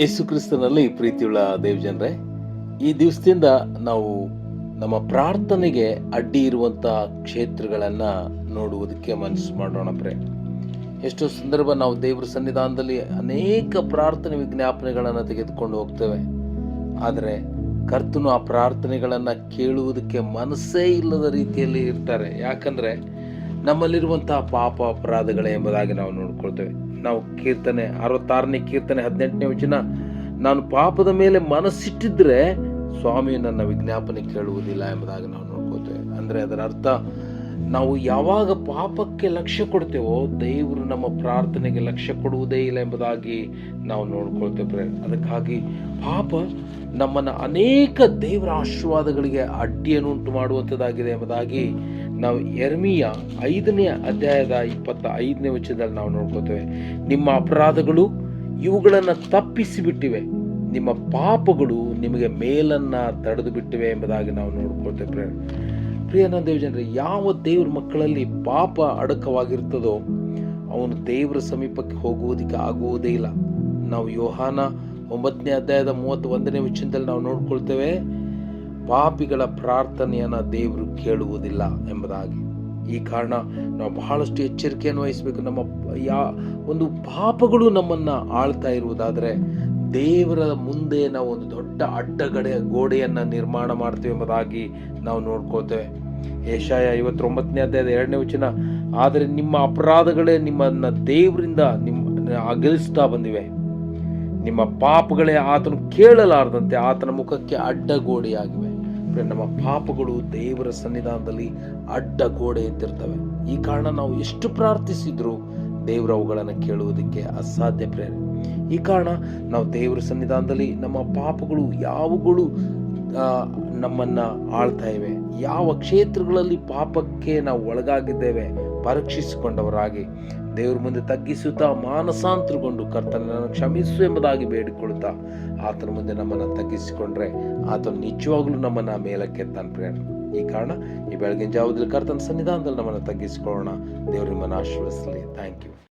ಯೇಸು ಕ್ರಿಸ್ತನಲ್ಲಿ ಪ್ರೀತಿಯುಳ್ಳ ದೇವಜನರೇ, ಈ ದಿವಸದಿಂದ ನಾವು ನಮ್ಮ ಪ್ರಾರ್ಥನೆಗೆ ಅಡ್ಡಿ ಇರುವಂಥ ಕ್ಷೇತ್ರಗಳನ್ನು ನೋಡುವುದಕ್ಕೆ ಮನಸ್ಸು ಮಾಡೋಣ. ಎಷ್ಟೋ ಸಂದರ್ಭ ನಾವು ದೇವರ ಸನ್ನಿಧಾನದಲ್ಲಿ ಅನೇಕ ಪ್ರಾರ್ಥನೆ ವಿಜ್ಞಾಪನೆಗಳನ್ನು ತೆಗೆದುಕೊಂಡು ಹೋಗ್ತೇವೆ. ಆದರೆ ಕರ್ತನು ಆ ಪ್ರಾರ್ಥನೆಗಳನ್ನು ಕೇಳುವುದಕ್ಕೆ ಮನಸ್ಸೇ ಇಲ್ಲದ ರೀತಿಯಲ್ಲಿ ಇರ್ತಾರೆ. ಯಾಕಂದರೆ ನಮ್ಮಲ್ಲಿರುವಂತಹ ಪಾಪ ಅಪರಾಧಗಳೇ ಎಂಬುದಾಗಿ ನಾವು ನೋಡ್ಕೊಳ್ತೇವೆ. ನಾವು ಕೀರ್ತನೆ 66ನೇ ಕೀರ್ತನೆ 18ನೇ ವಚನ, ನಾನು ಪಾಪದ ಮೇಲೆ ಮನಸ್ಸಿಟ್ಟಿದ್ರೆ ಸ್ವಾಮಿಯು ನನ್ನ ವಿಜ್ಞಾಪನೆ ಕೇಳುವುದಿಲ್ಲ ಎಂಬುದಾಗಿ ನಾವು ನೋಡ್ಕೊಳ್ತೇವೆ. ಅಂದರೆ ಅದರ ಅರ್ಥ, ನಾವು ಯಾವಾಗ ಪಾಪಕ್ಕೆ ಲಕ್ಷ್ಯ ಕೊಡ್ತೇವೋ ದೇವರು ನಮ್ಮ ಪ್ರಾರ್ಥನೆಗೆ ಲಕ್ಷ್ಯ ಕೊಡುವುದೇ ಇಲ್ಲ ಎಂಬುದಾಗಿ ನಾವು ನೋಡ್ಕೊಳ್ತೇವೆ. ಅದಕ್ಕಾಗಿ ಪಾಪ ನಮ್ಮನ್ನು ಅನೇಕ ದೇವರ ಆಶೀರ್ವಾದಗಳಿಗೆ ಅಡ್ಡಿಯನ್ನುಂಟು ಮಾಡುವಂಥದ್ದಾಗಿದೆ ಎಂಬುದಾಗಿ ನಾವು ಯೆರೆಮೀಯ 5ನೇ ಅಧ್ಯಾಯದ 25ನೇ ವಚನದಲ್ಲಿ ನಾವು ನೋಡ್ಕೋತೇವೆ. ನಿಮ್ಮ ಅಪರಾಧಗಳು ಇವುಗಳನ್ನು ತಪ್ಪಿಸಿಬಿಟ್ಟಿವೆ, ನಿಮ್ಮ ಪಾಪಗಳು ನಿಮಗೆ ಮೇಲನ್ನ ತಡೆದು ಬಿಟ್ಟಿವೆ ಎಂಬುದಾಗಿ ನಾವು ನೋಡ್ಕೊಳ್ತೇವೆ. ಪ್ರಿಯನ ದೇವಜನರೇ, ಯಾವ ದೇವ್ರ ಮಕ್ಕಳಲ್ಲಿ ಪಾಪ ಅಡಕವಾಗಿರ್ತದೋ ಅವನು ದೇವರ ಸಮೀಪಕ್ಕೆ ಹೋಗುವುದಕ್ಕೆ ಆಗುವುದೇ ಇಲ್ಲ. ನಾವು ಯೋಹಾನ 9ನೇ ಅಧ್ಯಾಯದ 31ನೇ ವಚನದಲ್ಲಿ ನಾವು ನೋಡ್ಕೊಳ್ತೇವೆ, ಪಾಪಿಗಳ ಪ್ರಾರ್ಥನೆಯನ್ನು ದೇವರು ಕೇಳುವುದಿಲ್ಲ ಎಂಬುದಾಗಿ. ಈ ಕಾರಣ ನಾವು ಬಹಳಷ್ಟು ಎಚ್ಚರಿಕೆಯನ್ನು ವಹಿಸಬೇಕು. ನಮ್ಮ ಒಂದು ಪಾಪಗಳು ನಮ್ಮನ್ನು ಆಳ್ತಾ ಇರುವುದಾದರೆ ದೇವರ ಮುಂದೆ ನಾವು ಒಂದು ದೊಡ್ಡ ಗೋಡೆಯನ್ನು ನಿರ್ಮಾಣ ಮಾಡ್ತೇವೆ ಎಂಬುದಾಗಿ ನಾವು ನೋಡ್ಕೊಳ್ತೇವೆ. ಯೆಶಾಯ 59ನೇ ಅಧ್ಯಾಯದ 2ನೇ ವಚನ, ಆದರೆ ನಿಮ್ಮ ಅಪರಾಧಗಳೇ ನಿಮ್ಮನ್ನ ದೇವರಿಂದ ಅಗಲಿಸ್ತಾ ಬಂದಿವೆ, ನಿಮ್ಮ ಪಾಪಗಳೇ ಆತನು ಕೇಳಲಾರದಂತೆ ಆತನ ಮುಖಕ್ಕೆ ಅಡ್ಡಗೋಡೆಯಾಗಿವೆ. ನಮ್ಮ ಪಾಪಗಳು ದೇವರ ಸನ್ನಿಧಾನದಲ್ಲಿ ಅಡ್ಡಗೋಡೆ ಎದ್ದಿರ್ತವೆ. ಈ ಕಾರಣ ನಾವು ಎಷ್ಟು ಪ್ರಾರ್ಥಿಸಿದ್ರು ದೇವರು ಅವುಗಳನ್ನು ಕೇಳುವುದಕ್ಕೆ ಅಸಾಧ್ಯ. ಈ ಕಾರಣ ನಾವು ದೇವರ ಸನ್ನಿಧಾನದಲ್ಲಿ ನಮ್ಮ ಪಾಪಗಳು ಯಾವುಗಳು ನಮ್ಮನ್ನ ಆಳ್ತಾ ಇವೆ, ಯಾವ ಕ್ಷೇತ್ರಗಳಲ್ಲಿ ಪಾಪಕ್ಕೆ ನಾವು ಒಳಗಾಗಿದ್ದೇವೆ ಪರೀಕ್ಷಿಸಿಕೊಂಡವರಾಗಿ ದೇವ್ರ ಮುಂದೆ ತಗ್ಗಿಸುತ್ತಾ ಮಾನಸಾಂತರಗೊಂಡು ಕರ್ತನನ್ನು ಕ್ಷಮಿಸು ಎಂಬುದಾಗಿ ಬೇಡಿಕೊಳ್ಳುತ್ತಾ ಆತನ ಮುಂದೆ ನಮ್ಮನ್ನು ತಗ್ಗಿಸಿಕೊಂಡ್ರೆ ಆತನು ನಿಜವಾಗ್ಲೂ ನಮ್ಮನ್ನ ಮೇಲಕ್ಕೆತ್ತಾನೆ. ಈ ಕಾರಣ ಈ ಬೆಳಗಿನ ಜಾವದಲ್ಲಿ ಕರ್ತನ ಸನ್ನಿಧಾನದಲ್ಲಿ ನಮ್ಮನ್ನು ತಗ್ಗಿಸಿಕೊಳ್ಳೋಣ. ದೇವರು ನಿಮ್ಮನ್ನು ಆಶೀರ್ವದಿಸಲಿ. Thank you.